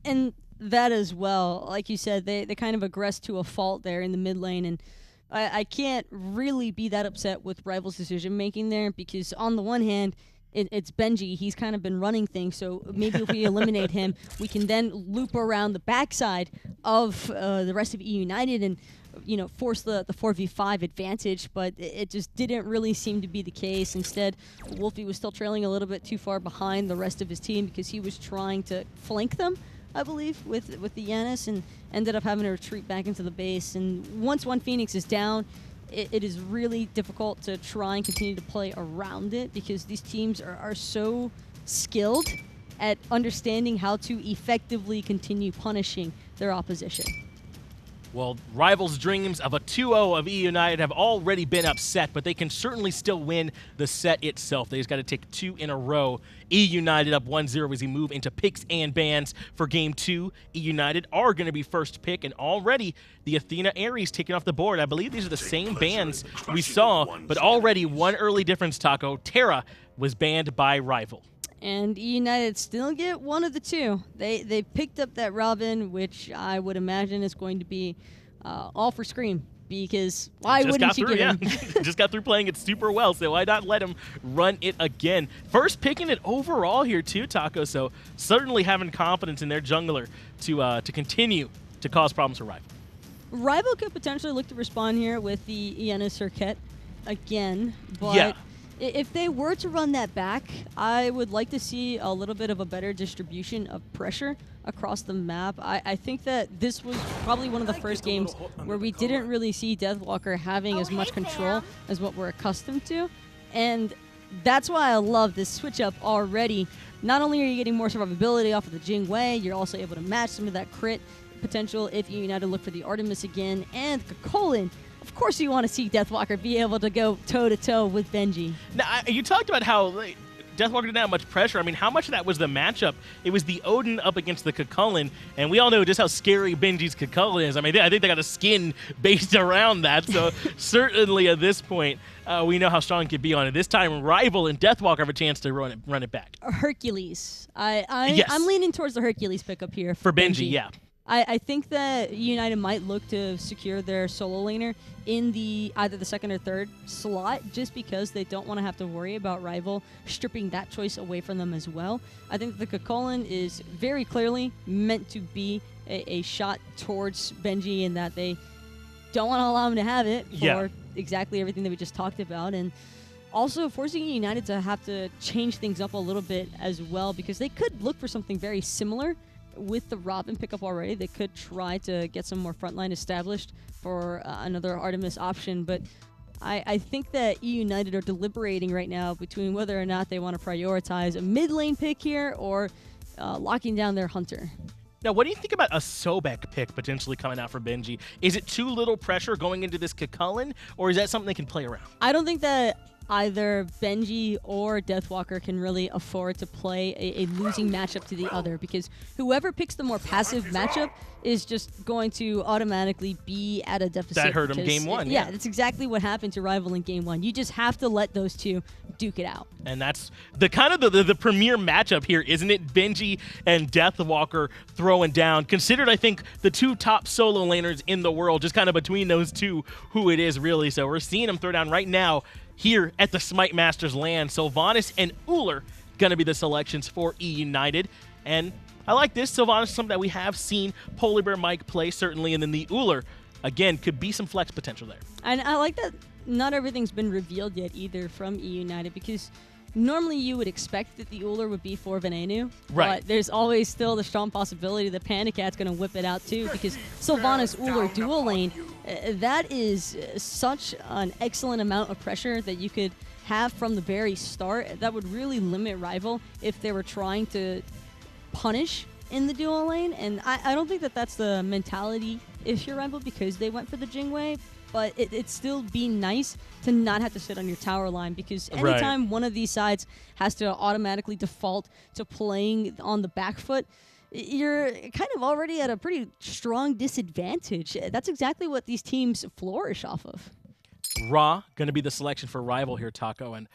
And that as well, like you said, they kind of aggressed to a fault there in the mid lane, and I can't really be that upset with Rival's decision making there, because on the one hand, it's Benji. He's kind of been running things, so maybe if we eliminate him, we can then loop around the backside of the rest of eUnited and force the 4v5 advantage, but it just didn't really seem to be the case. Instead, Wlfy was still trailing a little bit too far behind the rest of his team because he was trying to flank them, I believe, with the Yanis, and ended up having to retreat back into the base. And once one Phoenix is down, it is really difficult to try and continue to play around it, because these teams are so skilled at understanding how to effectively continue punishing their opposition. Well, Rival's dreams of a 2-0 of eUnited have already been upset, but they can certainly still win the set itself. They just got to take 2 in a row. eUnited up 1-0 as we move into picks and bans for Game 2. eUnited are going to be first pick, and already the Athena Ares taking off the board. I believe these are the same bans we saw, but already one early difference, Taco. Terra was banned by Rival. And eUnited still get one of the two. They picked up that Robin, which I would imagine is going to be all for Scream, because why wouldn't you get him? Just got through playing it super well, so why not let him run it again? First picking it overall here too, Taco, so certainly having confidence in their jungler to continue to cause problems for Rival. Rival could potentially look to respond here with the Iena Circuit again, but yeah. If they were to run that back, I would like to see a little bit of a better distribution of pressure across the map. I think that this was probably one of the first games where we didn't really see Deathwalker having as much control as what we're accustomed to. And that's why I love this switch up already. Not only are you getting more survivability off of the Jing Wei, you're also able to match some of that crit potential if eUnited look for the Artemis again. And Chulainn, of course you want to see Deathwalker be able to go toe-to-toe with Benji. Now, you talked about how Deathwalker didn't have much pressure. I mean, how much of that was the matchup? It was the Odin up against the Chulainn, and we all know just how scary Benji's Chulainn is. I mean, I think they got a skin based around that, so certainly at this point, we know how strong it could be on it. This time, Rival and Deathwalker have a chance to run it back. Hercules. Yes. I'm leaning towards the Hercules pickup here. For Benji, yeah. I think that United might look to secure their solo laner in either the second or third slot, just because they don't want to have to worry about Rival stripping that choice away from them as well. I think the Chulainn is very clearly meant to be a shot towards Benji, in that they don't want to allow him to have it for exactly everything that we just talked about. And also forcing United to have to change things up a little bit as well, because they could look for something very similar with the Robin pickup already. They could try to get some more frontline established for another Artemis option, but I think that eUnited are deliberating right now between whether or not they want to prioritize a mid lane pick here or locking down their Hunter. Now, what do you think about a Sobek pick potentially coming out for Benji? Is it too little pressure going into this Chulainn, or is that something they can play around? I don't think that either Benji or Deathwalker can really afford to play a losing matchup to the other, because whoever picks the more passive matchup is just going to automatically be at a deficit. That hurt him game one. Yeah, that's exactly what happened to Rival in game one. You just have to let those two duke it out. And that's the kind of the premier matchup here, isn't it? Benji and Deathwalker throwing down. Considered, I think, the two top solo laners in the world, just kind of between those two, who it is really. So we're seeing them throw down right now here at the Smite Masters land. Sylvanus and Ullr going to be the selections for eUnited. And I like this. Sylvanus is something that we have seen PolarBearMike play, certainly. And then the Ullr, again, could be some flex potential there. And I like that not everything's been revealed yet either from eUnited, because normally you would expect that the Ullr would be for Venenu, right? But there's always still the strong possibility that PandaCat's going to whip it out too, because Sylvanus Ullr dual lane, that is such an excellent amount of pressure that you could have from the very start. That would really limit Rival if they were trying to punish in the dual lane, and I don't think that that's the mentality if you're Rival, because they went for the Jing Wei. But it'd still be nice to not have to sit on your tower line, because anytime one of these sides has to automatically default to playing on the back foot, you're kind of already at a pretty strong disadvantage. That's exactly what these teams flourish off of. Ra going to be the selection for Rival here, Taco. And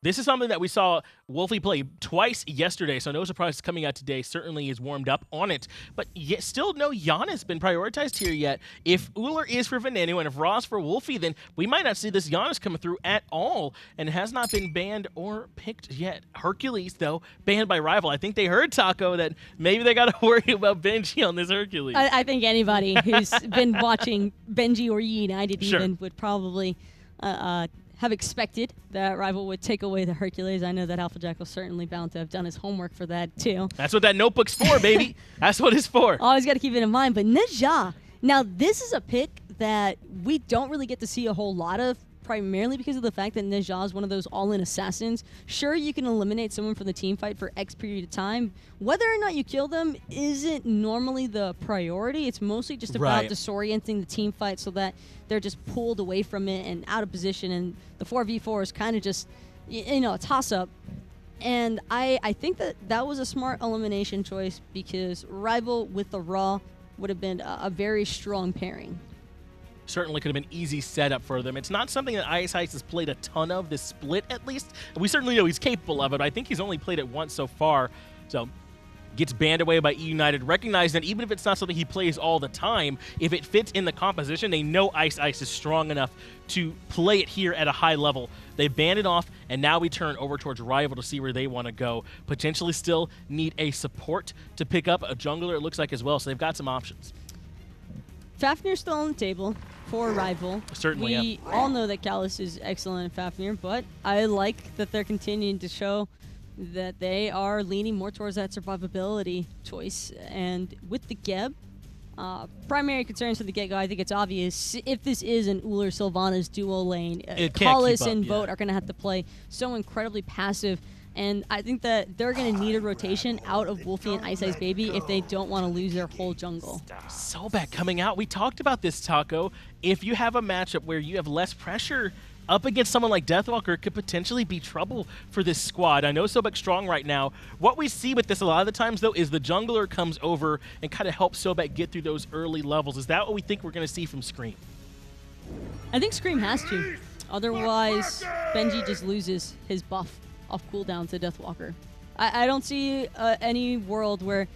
This is something that we saw Wlfy play twice yesterday, so no surprise coming out today. Certainly is warmed up on it, but yet still no Giannis been prioritized here yet. If Ullr is for Venenu and if Ra's for Wlfy, then we might not see this Giannis coming through at all, and has not been banned or picked yet. Hercules, though, banned by Rival. I think they heard, Taco, that maybe they got to worry about Benji on this Hercules. I think anybody who's been watching Benji or eUnited even would probably have expected that Rival would take away the Hercules. I know that Alpha Jack was certainly bound to have done his homework for that, too. That's what that notebook's for, baby. That's what it's for. Always got to keep it in mind. But Ne Zha, now this is a pick that we don't really get to see a whole lot of, primarily because of the fact that Ne Zha is one of those all-in assassins. Sure, you can eliminate someone from the team fight for X period of time. Whether or not you kill them isn't normally the priority. It's mostly just about disorienting the team fight so that they're just pulled away from it and out of position, and the 4v4 is kind of just, you know, a toss-up. And I think that that was a smart elimination choice because Rival with the Raw would have been a very strong pairing. Certainly could have been easy setup for them. It's not something that Ice has played a ton of, this split at least. We certainly know he's capable of it. I think he's only played it once so far. So gets banned away by eUnited. Recognize that even if it's not something he plays all the time, if it fits in the composition, they know Ice is strong enough to play it here at a high level. They banned it off, and now we turn over towards Rival to see where they want to go. Potentially still need a support to pick up a jungler, it looks like, as well, so they've got some options. Fafnir's still on the table for Rival. Certainly, we all know that Callus is excellent at Fafnir, but I like that they're continuing to show that they are leaning more towards that survivability choice. And with the Geb, primary concerns for the get-go, I think it's obvious. If this is an Ullr Sylvanus duo lane, Callus and Vote are going to have to play so incredibly passive. And I think that they're going to need a rotation out of Wlfy and iceicebaby if they don't want to lose their whole jungle. Sobek coming out. We talked about this, Taco. If you have a matchup where you have less pressure up against someone like Deathwalker, it could potentially be trouble for this squad. I know Sobek's strong right now. What we see with this a lot of the times, though, is the jungler comes over and kind of helps Sobek get through those early levels. Is that what we think we're going to see from Screammmmm? I think Screammmmm has to. Otherwise, Benji just loses his buff off cooldown to Deathwalker. I don't see any world where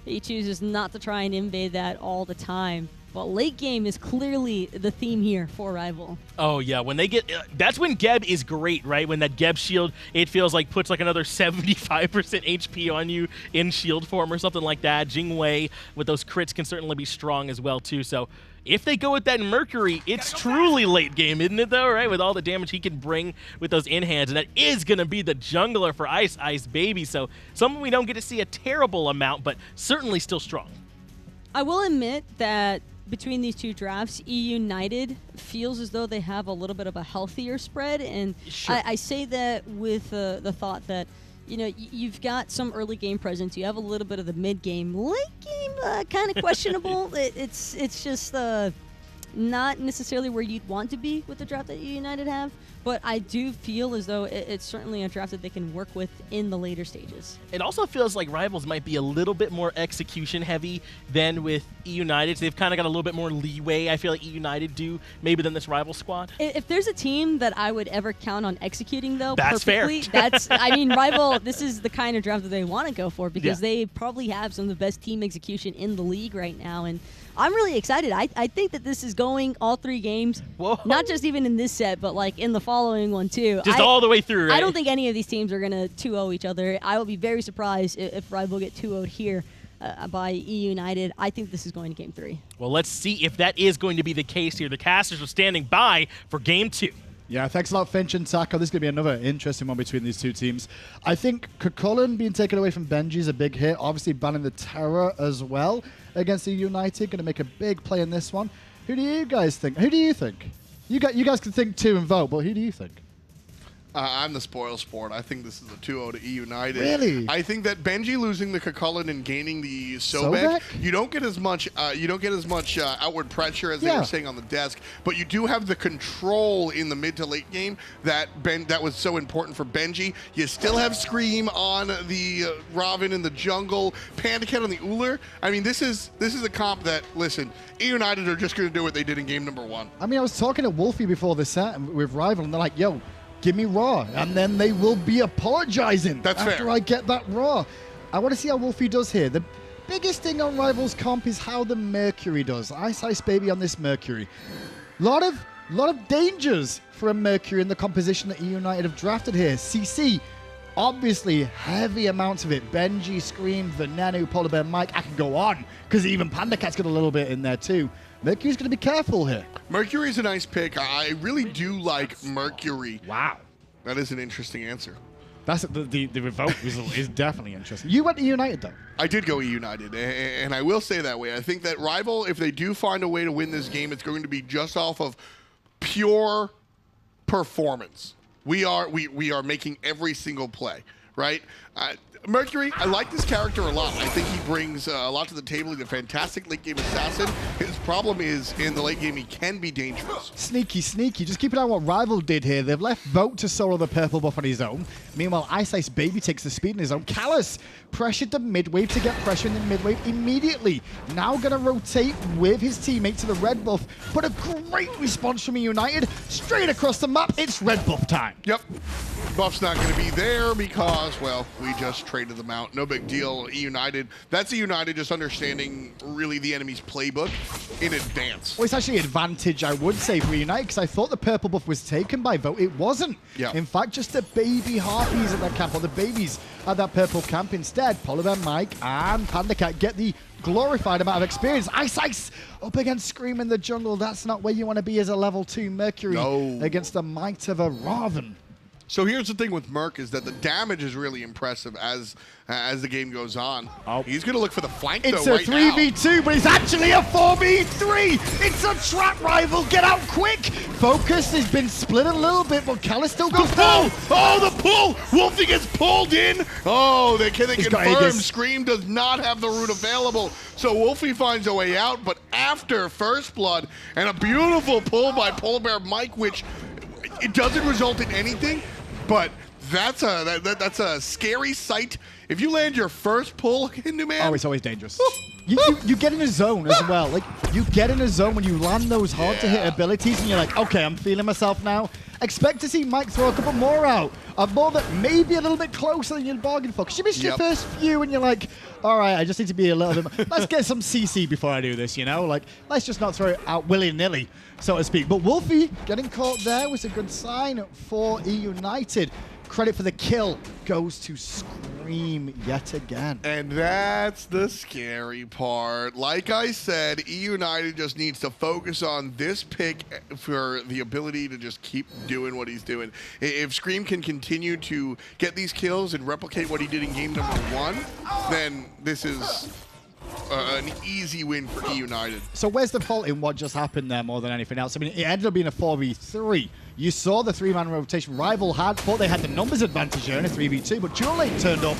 he chooses not to try and invade that all the time. But late game is clearly the theme here for Rival. Oh yeah, when they get that's when Geb is great, right? When that Geb shield, it feels like puts like another 75% HP on you in shield form or something like that. Jing with those crits can certainly be strong as well too. So if they go with that Mercury, it's truly late game, isn't it though, right? With all the damage he can bring with those in-hands, and that is going to be the jungler for iceicebaby. So someone we don't get to see a terrible amount, but certainly still strong. I will admit that between these two drafts, eUnited feels as though they have a little bit of a healthier spread, and I say that with the thought that, you know, you've got some early game presence, you have a little bit of the mid game, late game kind of questionable. It's just not necessarily where you'd want to be with the draft that eUnited have, but I do feel as though it's certainly a draft that they can work with in the later stages. It also feels like Rivals might be a little bit more execution heavy than with eUnited. So they've kind of got a little bit more leeway, I feel like eUnited do, maybe than this Rival squad. If there's a team that I would ever count on executing, though, that's perfectly, fair. I mean, Rival, this is the kind of draft that they want to go for because they probably have some of the best team execution in the league right now, and I'm really excited. I think that this is going all 3 games. Whoa. Not just even in this set, but like in the following one too. Just all the way through, right? I don't think any of these teams are going to 2-0 each other. I will be very surprised if Rival get 2-0'd here by eUnited. I think this is going to game 3. Well, let's see if that is going to be the case here. The casters are standing by for game 2. Yeah, thanks a lot, Finch and Taco. This is going to be another interesting one between these two teams. I think Chulainn being taken away from Benji is a big hit. Obviously, banning the Terror as well against eUnited. Going to make a big play in this one. Who do you guys think? Who do you think? You guys can think too and vote, but who do you think? I'm the spoil sport. I think this is a 2-0 to eUnited. Really? I think that Benji losing the Chulainn and gaining the Sobek, you don't get as much outward pressure as they were saying on the desk, but you do have the control in the mid to late game that was so important for Benji. You still have Screammmmm on the Ravana in the jungle, PandaCat on the Ullr. I mean, this is a comp that, listen, eUnited are just going to do what they did in game number 1. I mean, I was talking to Wlfy before the set with Rival, and they're like, yo, give me Raw, and then they will be apologizing after I get that Raw. I want to see how Wlfy does here. The biggest thing on Rivals Comp is how the Mercury does. iceicebaby on this Mercury. Lot of dangers for a Mercury in the composition that eUnited have drafted here. CC, obviously heavy amounts of it. Benji, Screammmmm, Venenu, PolarBearMike. I can go on, because even PandaCat's got a little bit in there too. Mercury's going to be careful here. Mercury's a nice pick. I really do like Mercury. Wow. That is an interesting answer. That's the revolt is definitely interesting. You went to eUnited, though. I did go eUnited, and I will say that way. I think that Rival, if they do find a way to win this game, it's going to be just off of pure performance. We are making every single play, right? Mercury, I like this character a lot. I think he brings a lot to the table. He's a fantastic late game assassin. His problem is in the late game he can be dangerous. Sneaky, sneaky. Just keep an eye on what Rival did here. They've left Vote to solo the purple buff on his own. Meanwhile, iceicebaby takes the speed in his own. Callus pressured the mid wave to get pressure in the mid wave immediately. Now going to rotate with his teammate to the red buff. But a great response from eUnited. Straight across the map, it's red buff time. Yep. Buff's not going to be there because, well, we just traded them out. No big deal. eUnited. That's eUnited just understanding really the enemy's playbook in advance. Well, it's actually an advantage, I would say, for eUnited, because I thought the purple buff was taken by Vote. It wasn't. Yeah. In fact, just the baby harpies at that camp, or the babies at that purple camp instead. PolarBearMike and PandaCat get the glorified amount of experience. Ice up against Screammmmm in the jungle. That's not where you want to be as a level 2 Mercury against the might of a Ravana. So here's the thing with Merc is that the damage is really impressive as the game goes on. Oh. He's going to look for the flank, it's though, a 3v2, but it's actually a 4v3. It's a trap, Rival. Get out quick. Focus has been split a little bit, but Callus still goes down. Oh, the pull. Wlfy gets pulled in. Oh, they confirm Screammmmm does not have the root available. So Wlfy finds a way out, but after First Blood and a beautiful pull by PolarBearMike, which it doesn't result in anything, but that's a scary sight. If you land your first pull into man, it's always dangerous. You get in a zone as well. Like, you get in a zone when you land those hard to hit abilities, and you're like, okay, I'm feeling myself now. Expect to see Mike throw a couple more out. A ball that may be a little bit closer than you'd bargained for. Because you missed your first few, and you're like, all right, I just need to be a little bit. Let's get some CC before I do this, you know? Like, let's just not throw it out willy-nilly, so to speak. But Wlfy getting caught there was a good sign for eUnited. Credit for the kill goes to Screammmmm yet again. And that's the scary part. Like I said, eUnited just needs to focus on this pick for the ability to just keep doing what he's doing. If Screammmmm can continue to get these kills and replicate what he did in game number 1, then this is an easy win for eUnited. So where's the fault in what just happened there more than anything else? I mean, it ended up being a 4v3. You saw the 3-man rotation. Rival thought they had the numbers advantage here in a 3v2, but Chulainn turned up.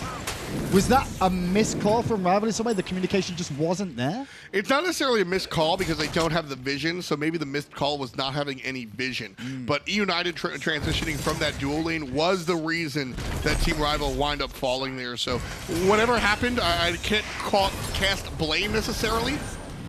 Was that a missed call from Rival in some way? The communication just wasn't there? It's not necessarily a missed call because they don't have the vision, so maybe the missed call was not having any vision. But eUnited transitioning from that dual lane was the reason that Team Rival wind up falling there. So whatever happened, I can't cast blame necessarily.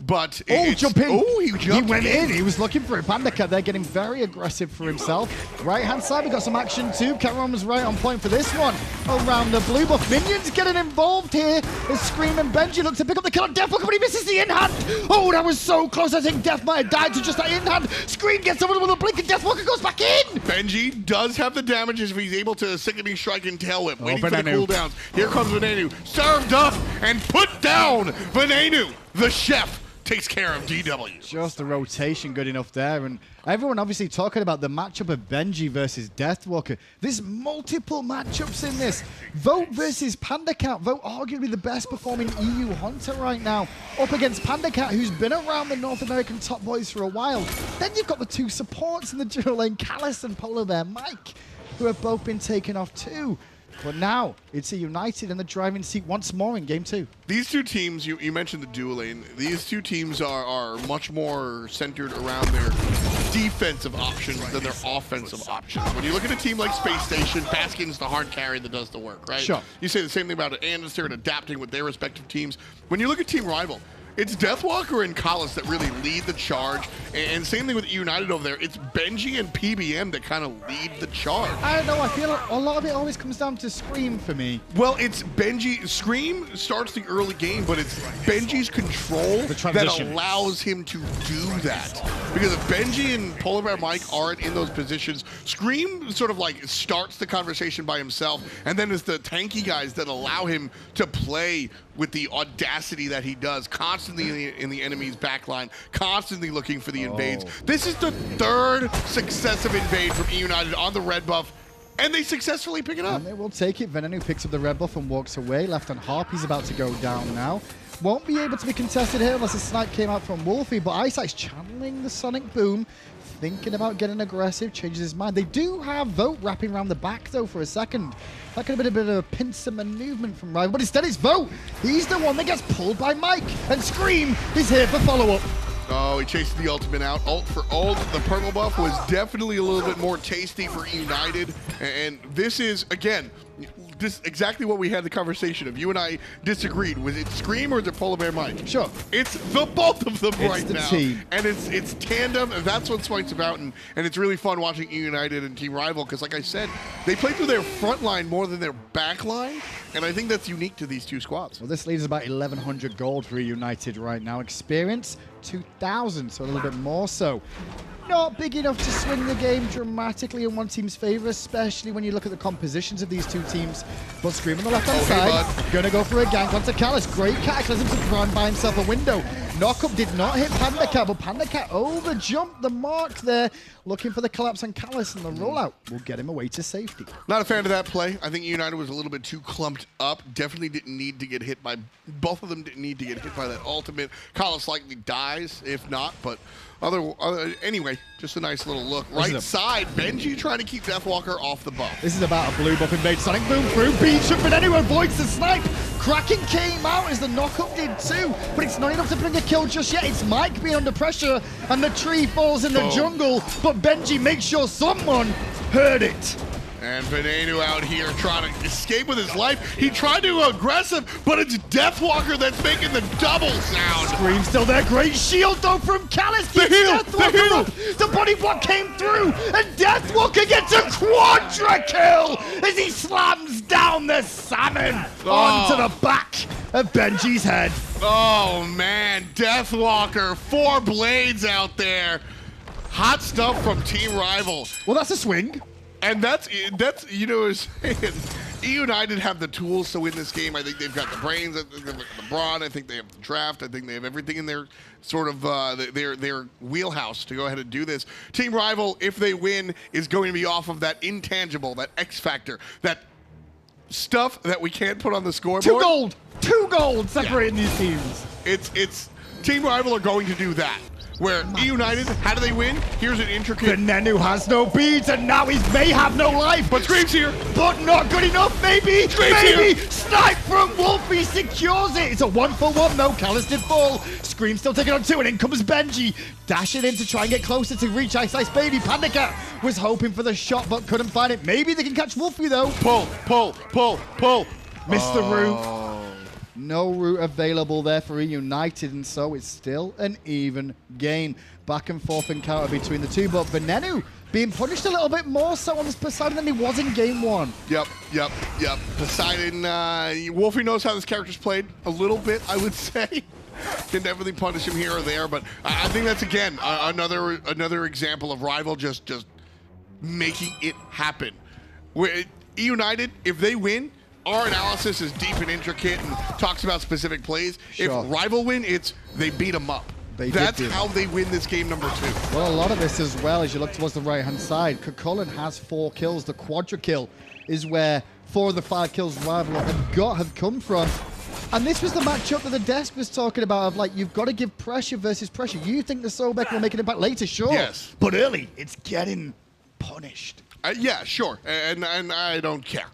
But jumping! Oh, he jumped. He went in. He was looking for it. PandaCat there getting very aggressive for himself. Right-hand side, we got some action too. Cameron was right on point for this one. Around the blue buff. Minions getting involved here as Screammmmm and Benji look to pick up the kill on Deathwalker, but he misses the in-hand. Oh, that was so close. I think Death might have died to just that in-hand. Screammmmm gets over with a blink and Deathwalker goes back in. Benji does have the damages if he's able to sickening strike and tail whip. Waiting for the cooldowns. Here comes Venenu. Served up and put down. Venenu, the chef, takes care of DW. Just the rotation good enough there. And everyone obviously talking about the matchup of Benji versus Deathwalker. There's multiple matchups in this. Vote versus PandaCat. Vote arguably the best performing EU hunter right now. Up against PandaCat, who's been around the North American top boys for a while. Then you've got the two supports in the dual lane, Callus and PolarBearMike, who have both been taken off too. But now, it's eUnited in the driving seat once more in Game 2. These two teams, you mentioned the dual lane, these two teams are much more centered around their defensive options than their offensive options. When you look at a team like Space Station, Baskin's the hard carry that does the work, right? Sure. You say the same thing about Anderson and adapting with their respective teams. When you look at Team Rival, it's Deathwalker and Kalis that really lead the charge. And same thing with eUnited over there. It's Benji and PBM that kind of lead the charge. I don't know. I feel like a lot of it always comes down to Scream for me. Well, it's Benji. Scream starts the early game, but it's Benji's control that allows him to do that. Because if Benji and PolarBearMike aren't in those positions, Scream sort of like starts the conversation by himself, and then it's the tanky guys that allow him to play with the audacity that he does, constantly in the enemy's backline, constantly looking for the invades. This is the third successive invade from eUnited on the red buff, and they successfully pick it up. And they will take it. Venenu picks up the red buff and walks away. Left on Harpy's about to go down now. Won't be able to be contested here unless a snipe came out from Wlfy, but Iceice's channeling the Sonic Boom, thinking about getting aggressive, changes his mind. They do have Vote wrapping around the back, though, for a second. That could have been a bit of a pincer maneuver from Rival, but instead it's Vote. He's the one that gets pulled by Mike, and Scream is here for follow-up. Oh, he chases the ultimate out. Ult for ult. The purple buff was definitely a little bit more tasty for eUnited. And this is, again, this exactly what we had the conversation of. You and I disagreed. Was it Scream or is it PolarBearMike? Sure. It's the both of them it's right the now. Team. And it's tandem, and that's what Smite's about. And it's really fun watching eUnited and Team Rival because, like I said, they play through their front line more than their back line. And I think that's unique to these two squads. Well, this leaves about 1,100 gold for eUnited right now. Experience, 2,000, so a little bit more so. Not big enough to swing the game dramatically in one team's favor, especially when you look at the compositions of these two teams. But Scream on the left-hand side, gonna go for a gank onto Kalis. Great Cataclysm to run by himself a window. Knockup did not hit PandaCat, but PandaCat overjumped the mark there, looking for the collapse on Kalis, and the rollout will get him away to safety. Not a fan of that play. I think eUnited was a little bit too clumped up. Definitely didn't need to get hit by, both of them didn't need to get hit by that ultimate. Kalis likely dies, if not, but anyway, just a nice little look. Right side, Benji trying to keep Deathwalker off the buff. This is about a blue buff invade. Sonic Boom through, beats up, but anyway, avoids the snipe. Kraken came out as the knockup did too, but it's not enough to bring a kill just yet. It's Mike being under pressure, and the tree falls in the jungle, but Benji makes sure someone heard it. And Venenu out here trying to escape with his life. He tried to go aggressive, but it's Deathwalker that's making the double sound. Scream still there. Great shield though from Kalis. The heal, the body block came through, and Deathwalker gets a quadra kill as he slams down the salmon onto the back of Benji's head. Oh man, Deathwalker, 4 blades out there. Hot stuff from Team Rival. Well, that's a swing. And that's you know, eUnited have the tools to win this game. I think they've got the brains, I think they've got the brawn, I think they have the draft, I think they have everything in their sort of their wheelhouse to go ahead and do this. Team Rival, if they win, is going to be off of that intangible, that X factor, that stuff that we can't put on the scoreboard. 2 gold separating these teams. It's Team Rival are going to do that. Where eUnited, how do they win? Here's an intricate... Venenu has no beads, and now he may have no life. But Scream's here. But not good enough, maybe. Scream's here. Snipe from Wlfy secures it. It's a 1-for-1, though. Kalis did fall. Scream still taking on 2, and in comes Benji. Dashing in to try and get closer to reach iceicebaby. PandaCat was hoping for the shot, but couldn't find it. Maybe they can catch Wlfy, though. Pull. Missed the route. No route available there for eUnited, and so it's still an even game. Back and forth encounter between the two, but Venenu being punished a little bit more so on this Poseidon than he was in game 1. Yep. Poseidon, Wlfy knows how this character's played a little bit, I would say. Can definitely punish him here or there, but I think that's, again, another example of Rival just making it happen. eUnited, if they win, our analysis is deep and intricate and talks about specific plays. Sure. If Rival win, it's they beat them up. That's how they win this game number 2. Well, a lot of this as well, as you look towards the right-hand side, Chulainn has 4 kills. The quadra kill is where 4 of the 5 kills Rival have come from. And this was the matchup that the desk was talking about of, like, you've got to give pressure versus pressure. You think the Sobek will make an impact later, sure. Yes. But early, it's getting punished. Yeah, sure. And I don't care.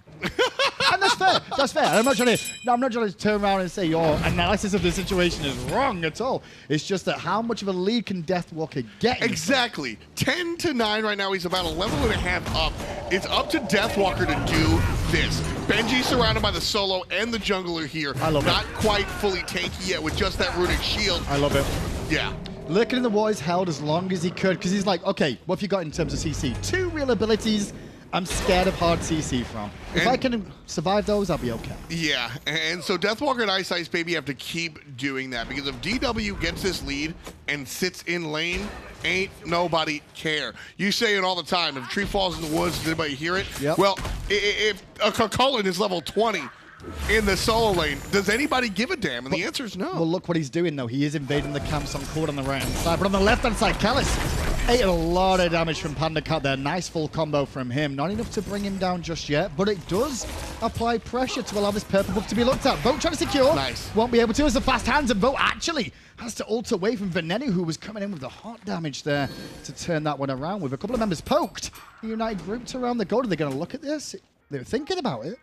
And that's fair. That's fair. I'm not trying to turn around and say your analysis of the situation is wrong at all. It's just that how much of a lead can Deathwalker get? Exactly. 10-9 right now. He's about a level and a half up. It's up to Deathwalker to do this. Benji surrounded by the solo and the jungler here. I love it. Not quite fully tanky yet with just that runic shield. I love it. Yeah. Lurking in the wall is held as long as he could, because he's like, okay, what have you got in terms of CC? 2 real abilities I'm scared of hard CC from. If I can survive those, I'll be okay. Yeah, and so Deathwalker and iceicebaby have to keep doing that, because if DW gets this lead and sits in lane, ain't nobody care. You say it all the time, if a tree falls in the woods, does anybody hear it? Yep. Well, if a Chulainn is level 20 in the solo lane, does anybody give a damn? And the answer is no. Well, look what he's doing, though. He is invading the camps on court on the right-hand side, but on the left-hand side, Callus ate a lot of damage from PandaCat there. Nice full combo from him. Not enough to bring him down just yet, but it does apply pressure to allow this purple buff to be looked at. Vote trying to secure. Nice. Won't be able to as the fast hands, and Vote actually has to ult away from Venenu, who was coming in with the hot damage there to turn that one around with a couple of members poked. The United grouped around the gold. Are they going to look at this? They're thinking about it.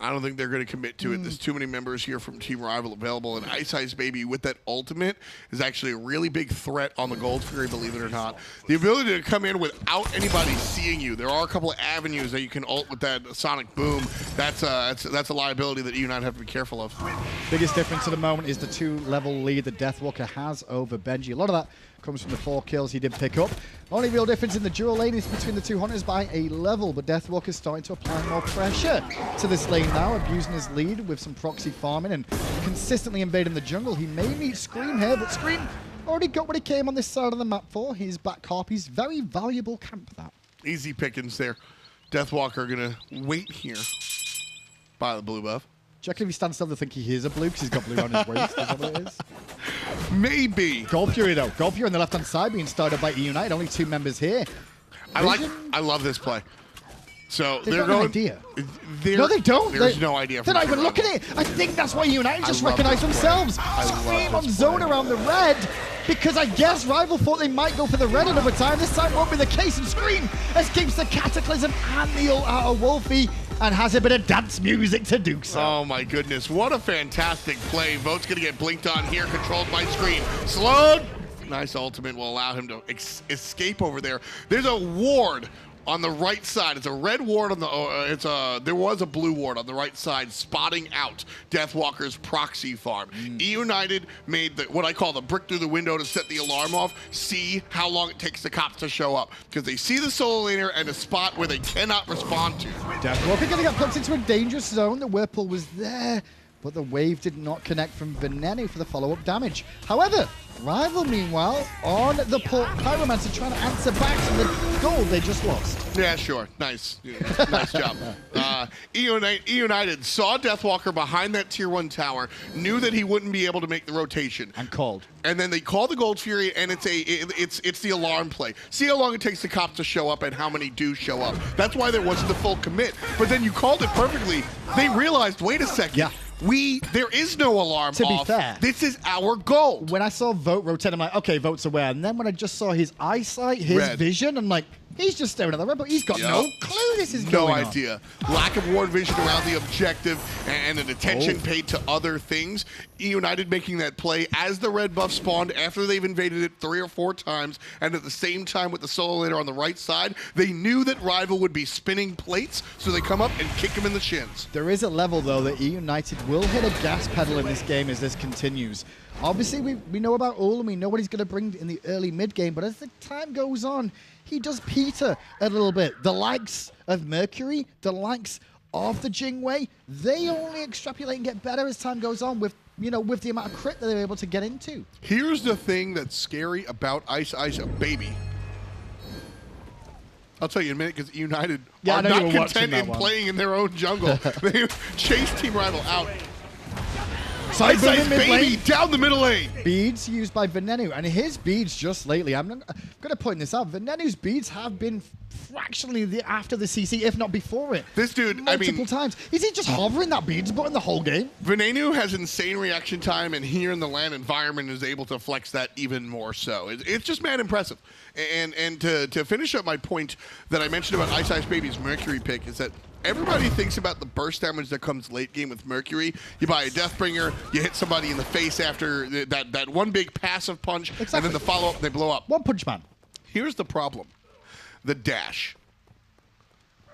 I don't think they're going to commit to it. There's too many members here from Team Rival available, and iceicebaby with that ultimate is actually a really big threat on the Gold Fury, believe it or not. The ability to come in without anybody seeing you. There are a couple of avenues that you can ult with that sonic boom. That's a liability that eUnited have to be careful of. Biggest difference at the moment is the 2-level lead that Deathwalker has over Benji. A lot of that comes from the 4 kills he did pick up. Only real difference in the dual lane is between the 2 hunters by a level, but Deathwalker's starting to apply more pressure to this lane now, abusing his lead with some proxy farming and consistently invading the jungle. He may meet Scream here, but Scream already got what he came on this side of the map for. His back harpies, very valuable camp, that. Easy pickings there. Deathwalker going to wait here by the blue buff. Do you reckon if he stands still, they'll think he is a blue because he's got blue on his waist? Is that what it is? Maybe. Gold Fury, though. Gold Fury on the left-hand side being started by eUnited. Only 2 members here. I love this play. So they're going. No idea. No, they don't. There's no idea. They're not even looking at it. I think that's why United just recognize themselves. Scream on zone around the red, because I guess Rival thought they might go for the red another time. This time won't be the case, and Scream escapes the Cataclysm and the ult out of Wlfy and has a bit of dance music to do so. Oh my goodness, what a fantastic play. Vote's gonna get blinked on here, controlled by Scream. Slowed. Nice ultimate will allow him to escape over there. There's a ward on the right side. It's a red ward on the, there was a blue ward on the right side spotting out Deathwalker's proxy farm. eUnited made what I call the brick through the window to set the alarm off, see how long it takes the cops to show up. Because they see the solo laner and a spot where they cannot respond to. Deathwalker gonna get put into a dangerous zone. The Whirlpool was there, but the wave did not connect from Venenu for the follow-up damage. However, Rival, meanwhile, on the port Pyromancer trying to answer back to the gold they just lost. Yeah, sure. Nice. Nice job. eUnited saw Deathwalker behind that tier 1 tower, knew that he wouldn't be able to make the rotation. And called. And then they call the Gold Fury, and it's the alarm play. See how long it takes the cops to show up and how many do show up. That's why there wasn't the full commit. But then you called it perfectly. They realized, wait a second. Yeah. There is no alarm to off. To be fair, this is our gold. When I saw Vote rotate, I'm like, okay, Vote's aware. And then when I just saw his eyesight, his vision, I'm like, he's just staring at the red, but he's got no clue this is going on. No idea. Lack of ward vision around the objective and an attention paid to other things. eUnited making that play as the red buff spawned after they've invaded it 3 or 4 times, and at the same time with the solo laner on the right side, they knew that Rival would be spinning plates, so they come up and kick him in the shins. There is a level, though, that eUnited will hit a gas pedal in this game as this continues. Obviously, we know about Ullr, and we know what he's going to bring in the early mid-game, but as the time goes on, he does peter a little bit. The likes of Mercury, the likes of the Jing way, they only extrapolate and get better as time goes on with the amount of crit that they're able to get into. Here's the thing that's scary about iceicebaby. I'll tell you in a minute, because eUnited are not content in playing in their own jungle. They chase Team Rival out. iceicebaby down the middle lane. Beads used by Venenu, and his beads just lately, I'm going to point this out, Venenu's beads have been fractionally after the CC, if not before it. This dude, multiple times. Is he just hovering that beads button the whole game? Venenu has insane reaction time, and here in the LAN environment is able to flex that even more so. It's just mad impressive. And to finish up my point that I mentioned about iceicebaby's Mercury pick is that everybody thinks about the burst damage that comes late game with Mercury. You buy a Deathbringer, you hit somebody in the face after that one big passive punch, and then the follow-up, they blow up. One punch man. Here's the problem. The dash.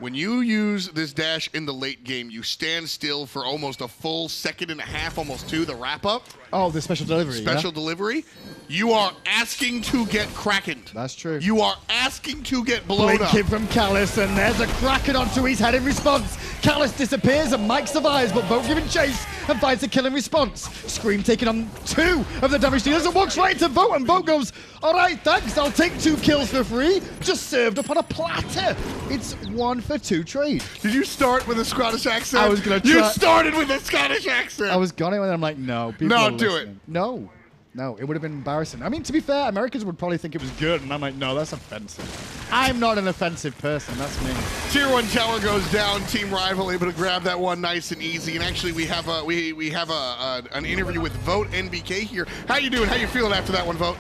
When you use this dash in the late game, you stand still for almost a full 1.5 seconds, almost 2, the wrap-up. Oh, the special delivery, Special delivery. You are asking to get Krakened. That's true. You are asking to get blown up. Blinking from Callus, and there's a Kraken onto his head in response. Callus disappears, and Mike survives, but Vote giving chase and finds a kill in response. Scream taking on 2 of the damage dealers and walks right into Vote, and Vote goes, all right, thanks, I'll take 2 kills for free. Just served up on a platter. It's 1 for 2 trade. Did you start with a Scottish accent? I was going to try. You started with a Scottish accent. I was going to, and I'm like, no. People No, are do listening. No. No, it would have been embarrassing. I mean, to be fair, Americans would probably think it was good, and I'm like, no, that's offensive. I'm not an offensive person, that's me. Tier 1 tower goes down. Team Rival able to grab that one nice and easy. And actually, we have an interview with Vote NBK here. How you doing? How you feeling after that one, Vote?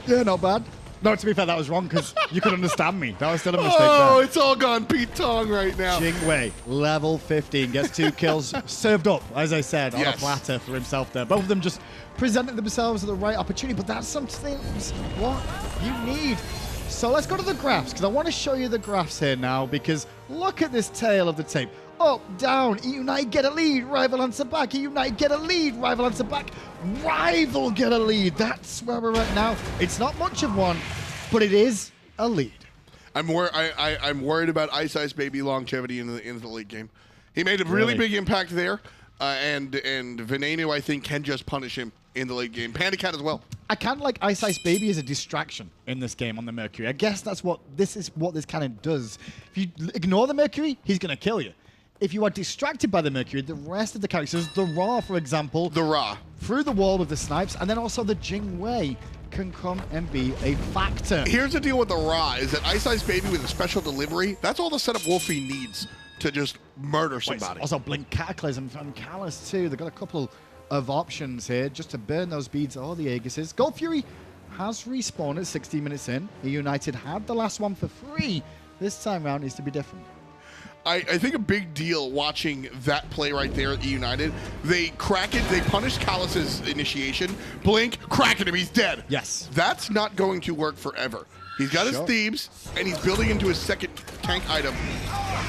Yeah, not bad. No, to be fair, that was wrong, because you could understand me. That was still a mistake Oh, there. it's all gone Pete Tong right now. Jing Wei, level 15, gets 2 kills, served up, as I said, on a Yes. platter for himself there. Both of them just presented themselves at the right opportunity, but that's something what you need. So let's go to the graphs, because I want to show you the graphs here now, because look at this tail of the tape. Up, down, eUnited get a lead, Rival answer back, eUnited get a lead, Rival answer back, Rival get a lead. That's where we're at now. It's not much of one, but it is a lead. I'm worried about iceicebaby longevity in the late game. He made a really big impact there, and Venenu, I think, can just punish him in the late game. PandaCat as well. I kind of like iceicebaby as a distraction in this game on the Mercury. I guess that's what this kind of does. If you ignore the Mercury, he's going to kill you. If you are distracted by the Mercury, the rest of the characters, the Ra, for example, through the wall with the snipes, and then also the Jing Wei can come and be a factor. Here's the deal with the Ra, is that iceicebaby with a special delivery, that's all the setup Wlfy needs to just murder somebody. Also, Blink Cataclysm from Callus too. They've got a couple of options here just to burn those beads or the Aegises. Gold Fury has respawned at 16 minutes in. eUnited had the last one for free. This time round needs to be different. I think a big deal watching that play right there at eUnited. They punished Callus's initiation. Blink, Kraken him, he's dead. Yes. That's not going to work forever. He's got his Thebes, and he's building into his second tank item.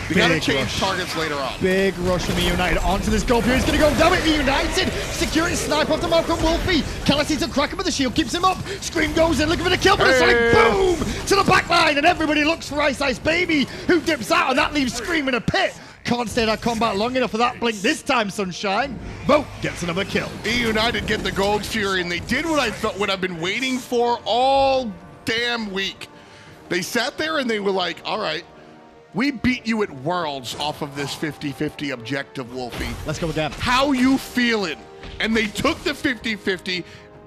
We gotta change targets later on. Big rush from eUnited onto this goal. He's gonna go down with eUnited. Security snipe off the mark from Wlfy. Callus needs a Kraken, but the shield keeps him up. Scream goes in looking for the kill, but a sonic boom to the back line, and everybody looks for iceicebaby, who dips out, and that leaves Scream in a pit. Can't stay in that combat long enough for that blink this time, Sunshine. Vote gets another kill. eUnited get the Gold Fury, and they did what I've been waiting for all damn week. They sat there and they were like, all right, we beat you at Worlds off of this 50-50 objective, Wlfy. Let's go again. How you feeling? And they took the 50-50,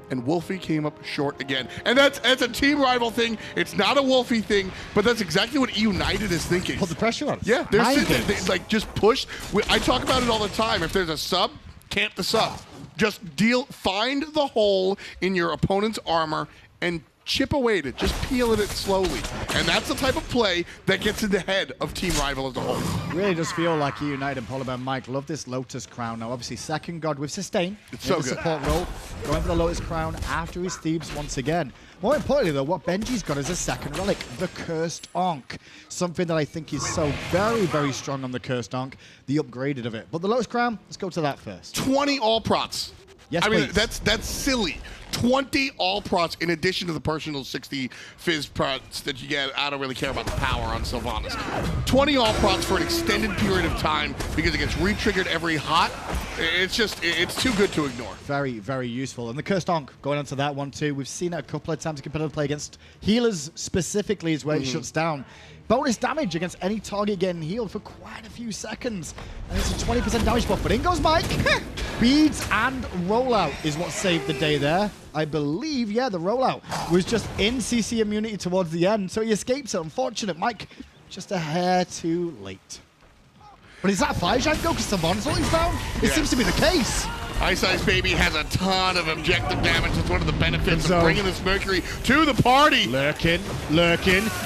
and Wlfy came up short again. And that's a Team Rival thing. It's not a Wlfy thing, but that's exactly what eUnited is thinking. Put the pressure on us. Yeah, they're sitting there, like, just push. I talk about it all the time. If there's a sub, camp the sub. Just find the hole in your opponent's armor and chip away at it, just peel at it slowly. And that's the type of play that gets in the head of Team Rival as a whole. Really does feel like eUnited and PolarBearMike love this Lotus Crown. Now, obviously, second God with sustain. It's so the good. Support role, going for the Lotus Crown after his Thebes once again. More importantly, though, what Benji's got is a second relic, the Cursed Ankh. Something that I think is so very, very strong on the Cursed Ankh, the upgraded of it. But the Lotus Crown, let's go to that first. 20 all-prots. Yes, I mean, please. that's silly. 20 all-prots in addition to the personal 60 fizz prots that you get. I don't really care about the power on Sylvanus. 20 all-prots for an extended period of time because it gets re-triggered every hot. It's too good to ignore. Very, very useful. And the Cursed Ankh, going on to that one too. We've seen it a couple of times in competitive play against healers specifically is where it shuts down. Bonus damage against any target getting healed for quite a few seconds. And it's a 20% damage buff, but in goes Mike. Beads and rollout is what saved the day there. I believe, yeah, the rollout was just in CC immunity towards the end, so he escapes it. Unfortunate, Mike, just a hair too late. But is that Firegiant go? Because Sylvanus all he's found? It seems to be the case. iceicebaby has a ton of objective damage. That's one of the benefits of bringing this Mercury to the party. Lurking.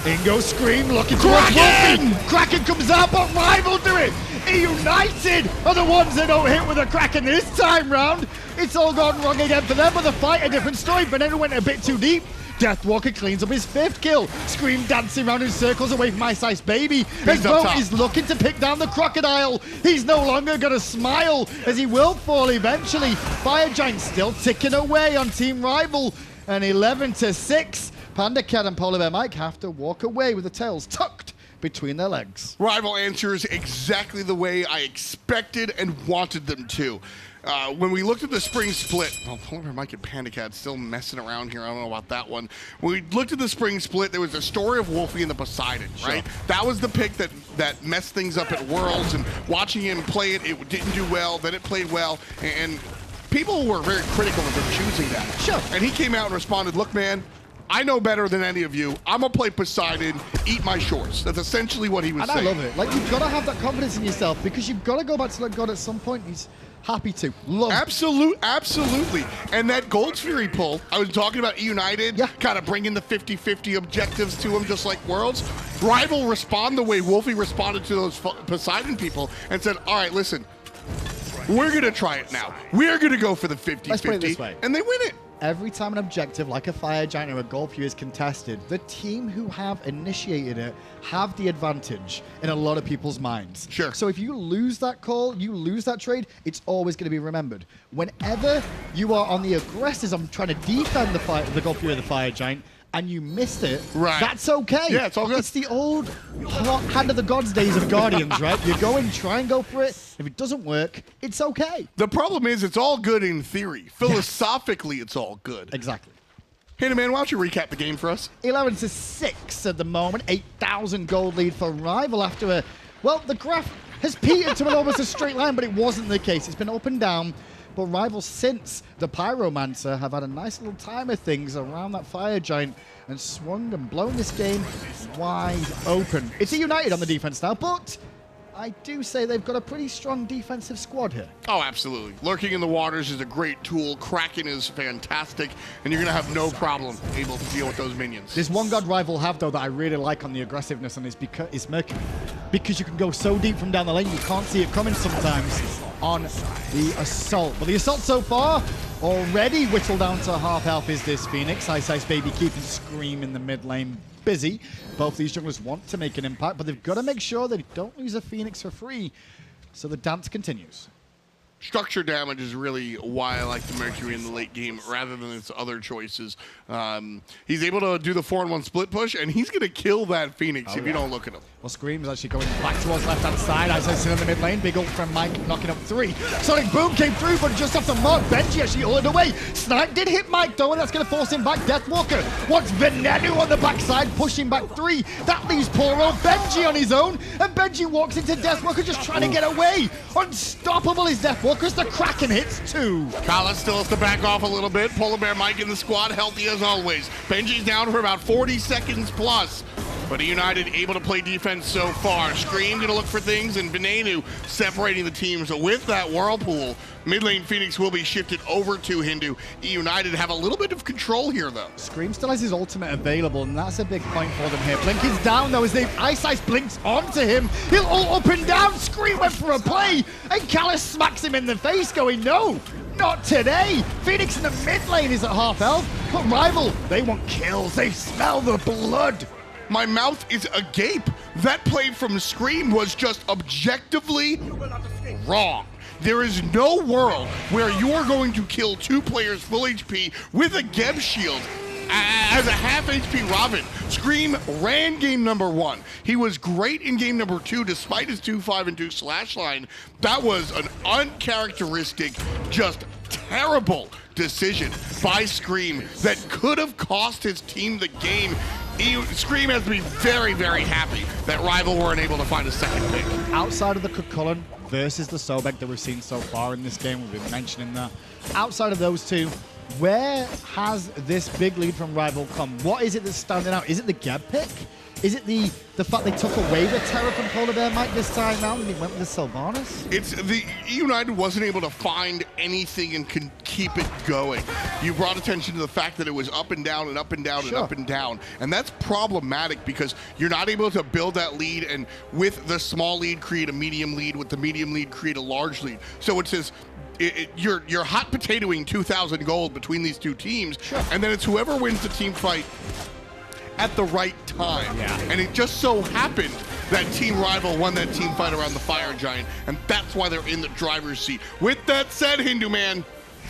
In goes Scream, looking towards Wlfy. Kraken comes out, but Rival do it. eUnited are the ones that don't hit with a Kraken this time round. It's all gone wrong again for them, but the fight, a different story. Venenu went a bit too deep. Deathwalker cleans up his 5th kill. Scream dancing around in circles away from iceicebaby. As Bo is looking to pick down the crocodile. He's no longer going to smile, as he will fall eventually. Fire Giant still ticking away on Team Rival. And 11-6. PandaCat and PolarBearMike have to walk away with the tails tucked between their legs. Rival answers exactly the way I expected and wanted them to. When we looked at the spring split, PolarBearMike and PandaCat still messing around here. I don't know about that one. When we looked at the spring split, there was a story of Wlfy and the Poseidon, right? Sure. That was the pick that messed things up at Worlds, and watching him play it, it didn't do well, then it played well, and people were very critical of him choosing that. Sure. And he came out and responded, look, man, I know better than any of you. I'm going to play Poseidon, eat my shorts. That's essentially what he was saying. And I love it. Like, you've got to have that confidence in yourself, because you've got to go back to that God at some point. He's happy to. Love it. Absolutely. And that Gold's Fury pull, I was talking about eUnited, kind of bringing the 50-50 objectives to him, just like Worlds. Rival respond the way Wlfy responded to those Poseidon people and said, all right, listen, we're going to try it now. We're going to go for the 50-50. Let's put it this way. And they win it. Every time an objective like a Fire Giant or a Wlfy is contested, the team who have initiated it have the advantage in a lot of people's minds. Sure. So if you lose that call, you lose that trade, it's always going to be remembered. Whenever you are on the aggressors, I'm trying to defend the Wlfy or the Fire Giant, and you missed it, right? That's okay. Yeah, it's all good. It's the old hand of the gods days of Guardians, right? You go and try and go for it. If it doesn't work, it's okay. The problem is it's all good in theory. Philosophically, it's all good. Exactly. Hey, man, why don't you recap the game for us? 11-6 at the moment. 8,000 gold lead for Rival after a... Well, the graph has petered to almost a straight line, but it wasn't the case. It's been up and down. But Rival, since the Pyromancer, have had a nice little time of things around that Fire Giant and swung and blown this game wide open. It's eUnited on the defense now, but I do say they've got a pretty strong defensive squad here. Oh, absolutely. Lurking in the waters is a great tool. Kraken is fantastic, and you're going to have no problem able to deal with those minions. There's one god Rival have, though, that I really like on the aggressiveness, and it's Mercury. Because you can go so deep from down the lane, you can't see it coming sometimes on the assault. But the assault so far already whittled down to half health is this Phoenix. iceicebaby keeping Scream in the mid lane busy. Both these junglers want to make an impact, but they've got to make sure they don't lose a Phoenix for free. So the dance continues. Structure damage is really why I like the Mercury in the late game rather than its other choices. He's able to do the 4-in-1 split push, and he's going to kill that Phoenix if you don't look at him. Well, Scream's actually going back towards left-hand side. iceicebaby in the mid lane. Big ult from Mike, knocking up 3. Sonic Boom came through, but just off the mark, Benji actually ulted away. Snipe did hit Mike, though, and that's going to force him back. Deathwalker wants Venenu on the backside, pushing back 3. That leaves poor old Benji on his own, and Benji walks into Deathwalker just trying to get away. Unstoppable is Deathwalker as the Kraken hits 2. Kala still has to back off a little bit. PolarBearMike in the squad, healthy as always. Benji's down for about 40 seconds plus. But eUnited able to play defense so far. Scream gonna look for things, and Venenu separating the teams with that Whirlpool. Mid lane Phoenix will be shifted over to Hindu. eUnited have a little bit of control here, though. Scream still has his ultimate available, and that's a big point for them here. Blink is down, though, as the Ice blinks onto him. He'll ult up and down. Scream went for a play, and Callus smacks him in the face, going, no, not today. Phoenix in the mid lane is at half health, but Rival, they want kills. They smell the blood. My mouth is agape. That play from Scream was just objectively wrong. There is no world where you are going to kill 2 players full HP with a Geb shield as a half HP Robin. Scream ran game number 1. He was great in game number 2 despite his 2-5 and 2 slash line. That was an uncharacteristic, just terrible decision by Scream that could have cost his team the game. Scream has to be very, very happy that Rival weren't able to find a second pick. Outside of the Chulainn versus the Sobek that we've seen so far in this game, we've been mentioning that. Outside of those two, where has this big lead from Rival come? What is it that's standing out? Is it the Geb pick? Is it the fact they took away the terror from PolarBearMike this time round and he went with the Sylvanus? It's the eUnited wasn't able to find anything and can keep it going. You brought attention to the fact that it was up and down and up and down and up and down. And that's problematic because you're not able to build that lead and with the small lead create a medium lead, with the medium lead create a large lead. So it says you're hot potatoing 2,000 gold between these two teams, and then it's whoever wins the team fight at the right time. And it just so happened that Team Rival won that team fight around the Fire Giant, and that's why they're in the driver's seat. With that said, Hindu Man,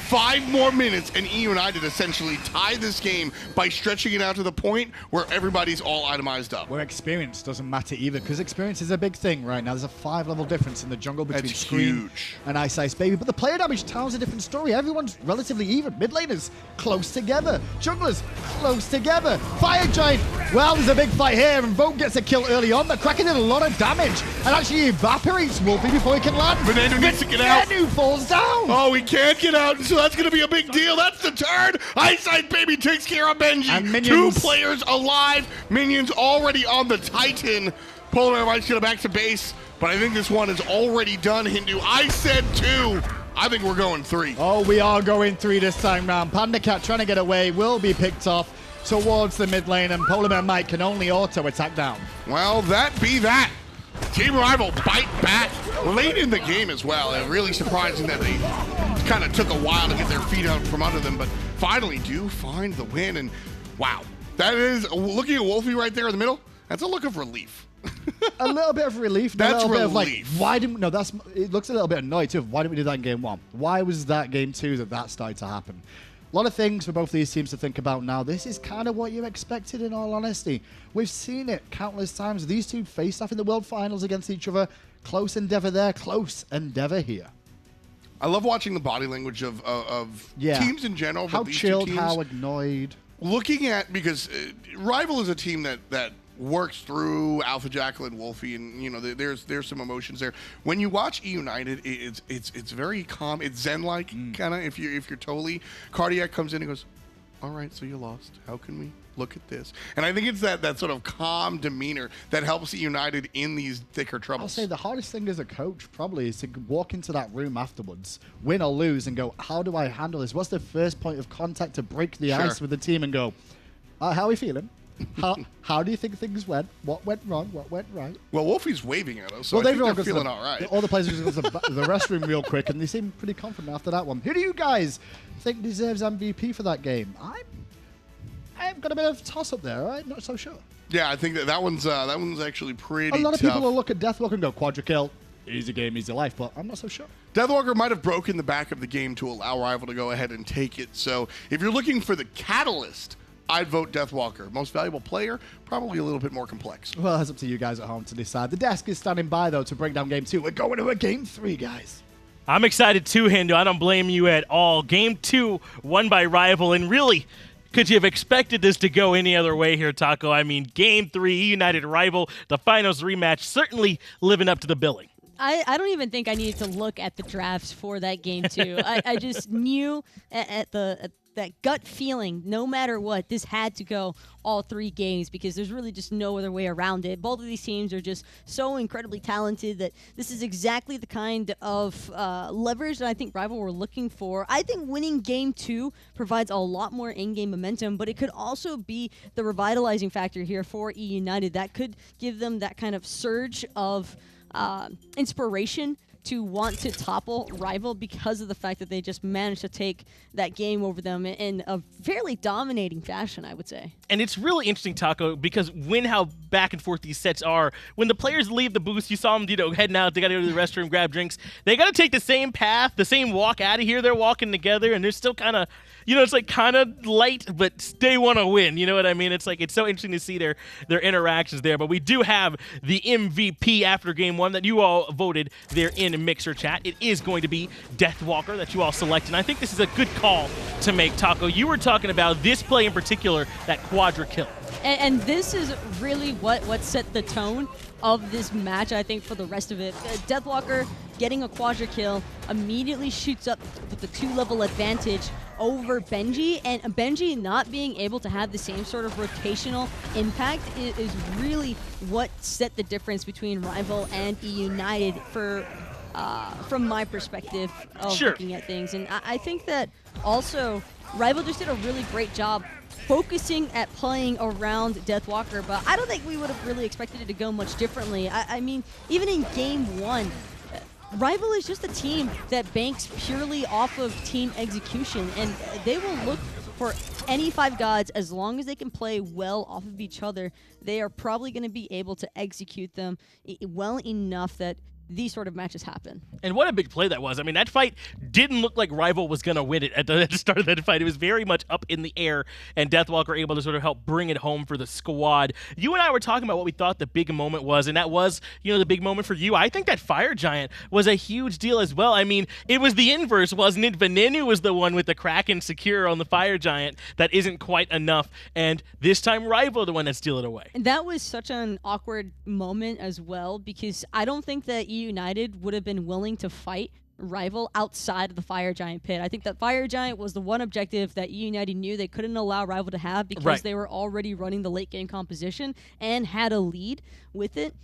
5 more minutes and eUnited essentially tie this game by stretching it out to the point where everybody's all itemized up. Where experience doesn't matter either, because experience is a big thing right now. There's a 5-level difference in the jungle between Screammmmm and iceicebaby, but the player damage tells a different story. Everyone's relatively even. Mid laners close together. Junglers close together. Fire Giant, well, there's a big fight here, and Vogue gets a kill early on. The Kraken did a lot of damage and actually evaporates Wlfy before he can land. Venenu needs to get out. Venenu falls down. Oh, he can't get out, so that's going to be a big deal. That's the turn. iceicebaby takes care of Benji. And minions. 2 players alive. Minions already on the Titan. PolarBearMike's going to back to base, but I think this one is already done, Hindu. I said 2. I think we're going 3. Oh, we are going 3 this time round. PandaCat trying to get away will be picked off towards the mid lane, and PolarBearMike can only auto attack down. Well, that be that. Team Rival bite back late in the game as well. Really surprising that they kind of took a while to get their feet out from under them, but finally do find the win. And wow, that is, looking at Wlfy right there in the middle, that's a look of relief. A little bit of relief. That's a little relief. bit of like, why didn't, no, that's, it looks a little bit annoyed too. Why didn't we do that in game 1? Why was that game 2 that started to happen? A lot of things for both these teams to think about now. This is kind of what you expected, in all honesty. We've seen it countless times. These two faced off in the World Finals against each other. Close endeavor there, close endeavor here. I love watching the body language of teams in general. How but these chilled, two teams, how annoyed. Looking at, because Rival is a team that works through Alpha Jackal and Wlfy, and you know there's some emotions there. When you watch eUnited, it's very calm. It's zen-like kind of. If you're totally, Cardiac comes in and goes, "All right, so you lost. How can we look at this?" And I think it's that sort of calm demeanor that helps eUnited in these thicker troubles. I'll say the hardest thing as a coach probably is to walk into that room afterwards, win or lose, and go, how do I handle this? What's the first point of contact to break the ice with the team and go, how are we feeling? How do you think things went? What went wrong? What went right? Well, Wlfy's waving at us, so I think they're feeling all right. All the players just go to the restroom real quick, and they seem pretty confident after that one. Who do you guys think deserves MVP for that game? I've got a bit of toss up there. Right? Not so sure. Yeah, I think that one's actually pretty tough. A lot of people will look at Deathwalker and go, quadra kill, easy game, easy life, but I'm not so sure. Deathwalker might have broken the back of the game to allow Rival to go ahead and take it. So if you're looking for the catalyst, I'd vote Deathwalker. Most valuable player, probably a little bit more complex. Well, it's up to you guys at home to decide. The desk is standing by, though, to break down game 2. We're going to a game 3, guys. I'm excited too, Hindu. I don't blame you at all. Game 2 won by Rival, and really, could you have expected this to go any other way here, Taco? I mean, game 3, eUnited Rival, the finals rematch, certainly living up to the billing. I don't even think I needed to look at the drafts for that game 2. I just knew at that gut feeling, no matter what, this had to go all 3 games because there's really just no other way around it. Both of these teams are just so incredibly talented that this is exactly the kind of leverage that I think Rival were looking for. I think winning game 2 provides a lot more in-game momentum, but it could also be the revitalizing factor here for eUnited. That could give them that kind of surge of inspiration to want to topple Rival because of the fact that they just managed to take that game over them in a fairly dominating fashion, I would say. And it's really interesting, Taco, because how back and forth these sets are. When the players leave the booth, you saw them, heading out, they got to go to the restroom, grab drinks. They got to take the same path, the same walk out of here. They're walking together, and they're still kind of, it's like kind of light, but they want to win. You know what I mean? It's like, it's so interesting to see their interactions there. But we do have the MVP after game 1 that you all voted there in Mixer chat. It is going to be Deathwalker that you all selected. And I think this is a good call to make, Taco. You were talking about this play in particular, that quadra kill. And this is really what set the tone of this match, I think, for the rest of it. Deathwalker getting a quadra kill, immediately shoots up with the 2-level advantage over Benji, and Benji not being able to have the same sort of rotational impact is really what set the difference between Rival and eUnited from my perspective of looking at things. And I think that also Rival just did a really great job focusing at playing around Deathwalker, but I don't think we would have really expected it to go much differently. I mean, even in game 1, Rival is just a team that banks purely off of team execution, and they will look for any 5 gods as long as they can play well off of each other. They are probably going to be able to execute them well enough that these sort of matches happen. And what a big play that was. I mean, that fight didn't look like Rival was going to win it at the start of that fight. It was very much up in the air, and Deathwalker able to sort of help bring it home for the squad. You and I were talking about what we thought the big moment was, and that was, you know, the big moment for you. I think that Fire Giant was a huge deal as well. I mean, it was the inverse, wasn't it? Venenu was the one with the Kraken secure on the Fire Giant. That isn't quite enough, and this time Rival the one that steal it away. And that was such an awkward moment as well, because I don't think that eUnited would have been willing to fight Rival outside of the Fire Giant pit. I think that Fire Giant was the one objective that eUnited knew they couldn't allow Rival to have because they were already running the late game composition and had a lead with it.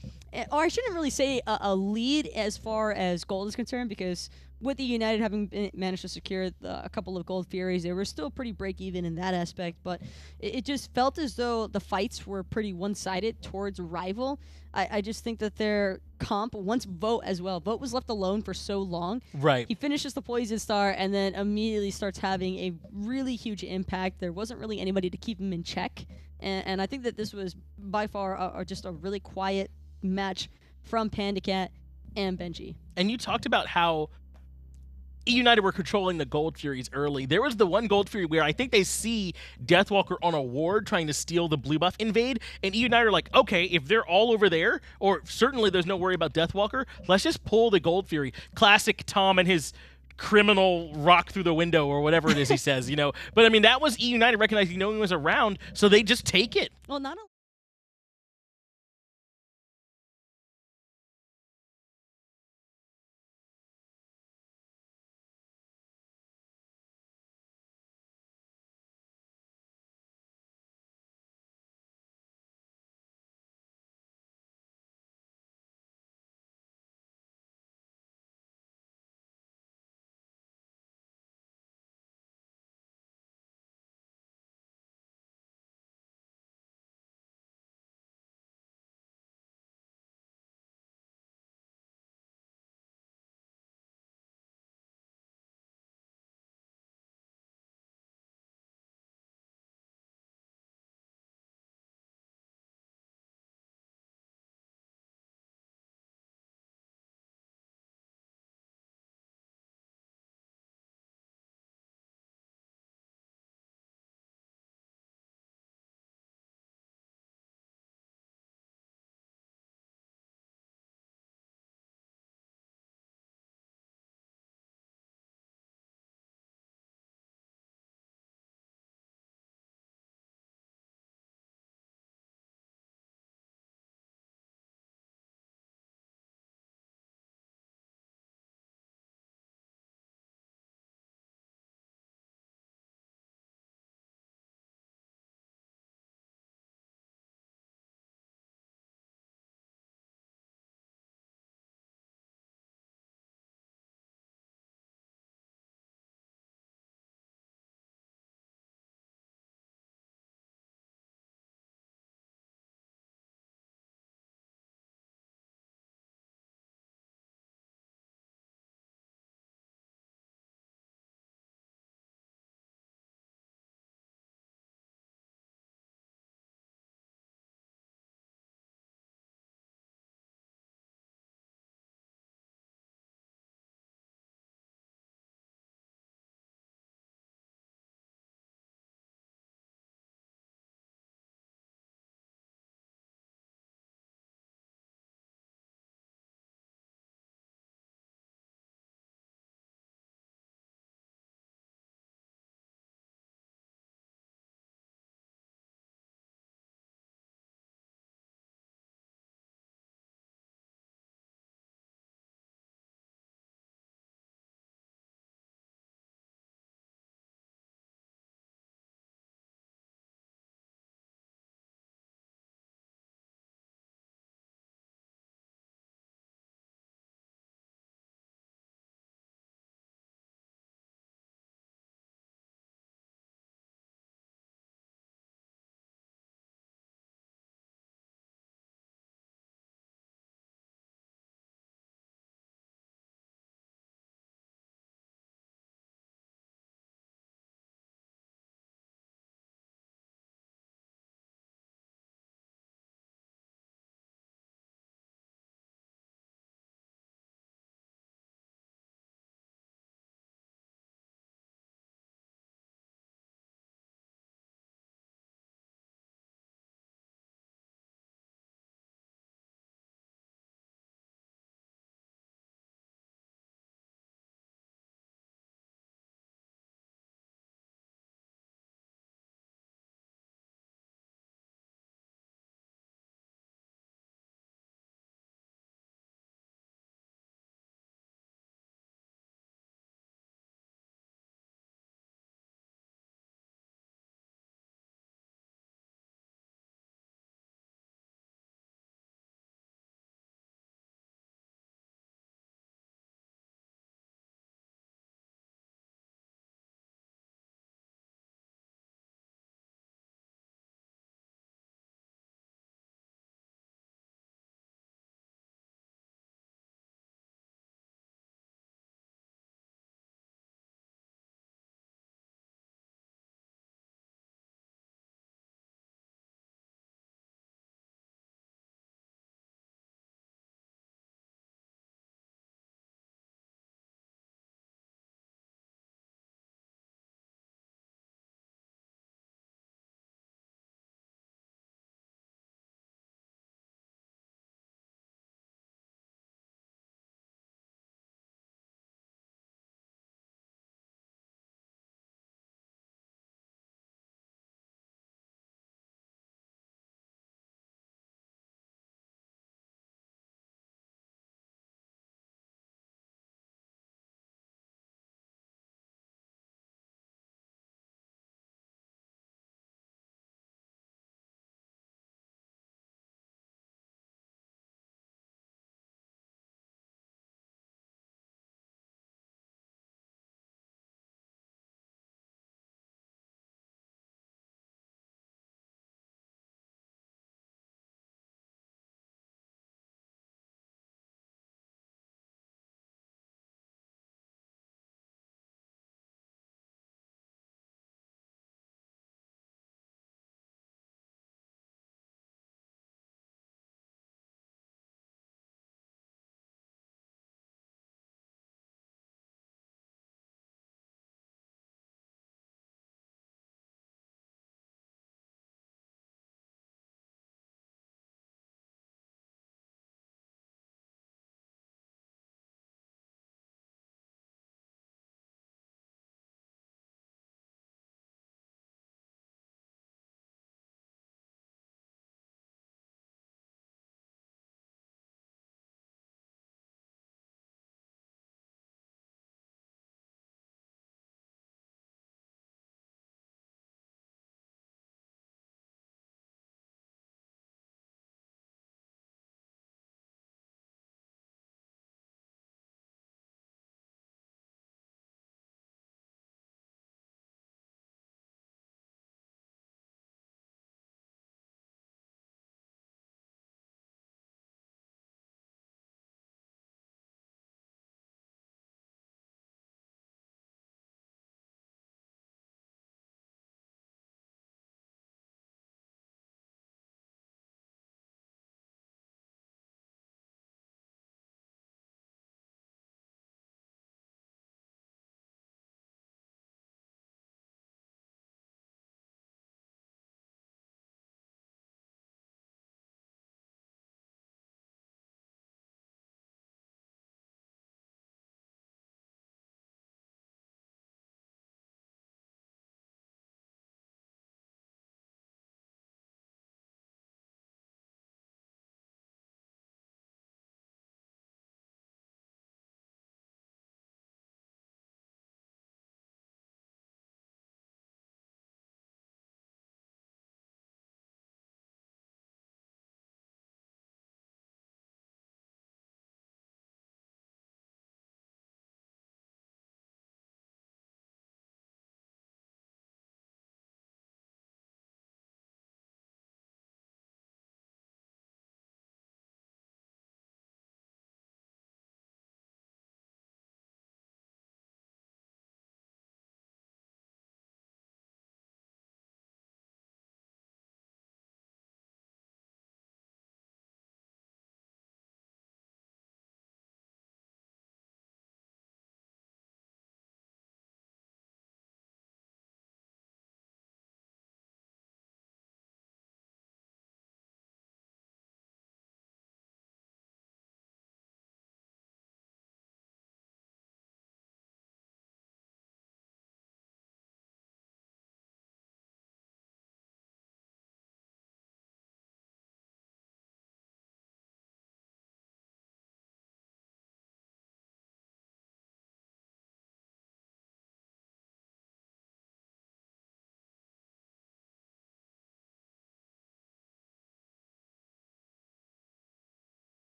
Or I shouldn't really say a lead as far as gold is concerned, because with eUnited having managed to secure a couple of Gold Furies, they were still pretty break-even in that aspect, but it just felt as though the fights were pretty one-sided towards Rival. I just think that their comp, once Vote as well, Vote was left alone for so long. Right. He finishes the Poison Star and then immediately starts having a really huge impact. There wasn't really anybody to keep him in check, and I think that this was by far just a really quiet match from PandaCat and Benji. And you talked about how eUnited were controlling the Gold Furies early. There was the one Gold Fury where I think they see Deathwalker on a ward trying to steal the blue buff invade, and eUnited are like, okay, if they're all over there, or certainly there's no worry about Deathwalker, let's just pull the Gold Fury. Classic Tom and his criminal rock through the window or whatever it is he says, you know. But I mean, that was eUnited recognizing no one was around, so they just take it. Well, not only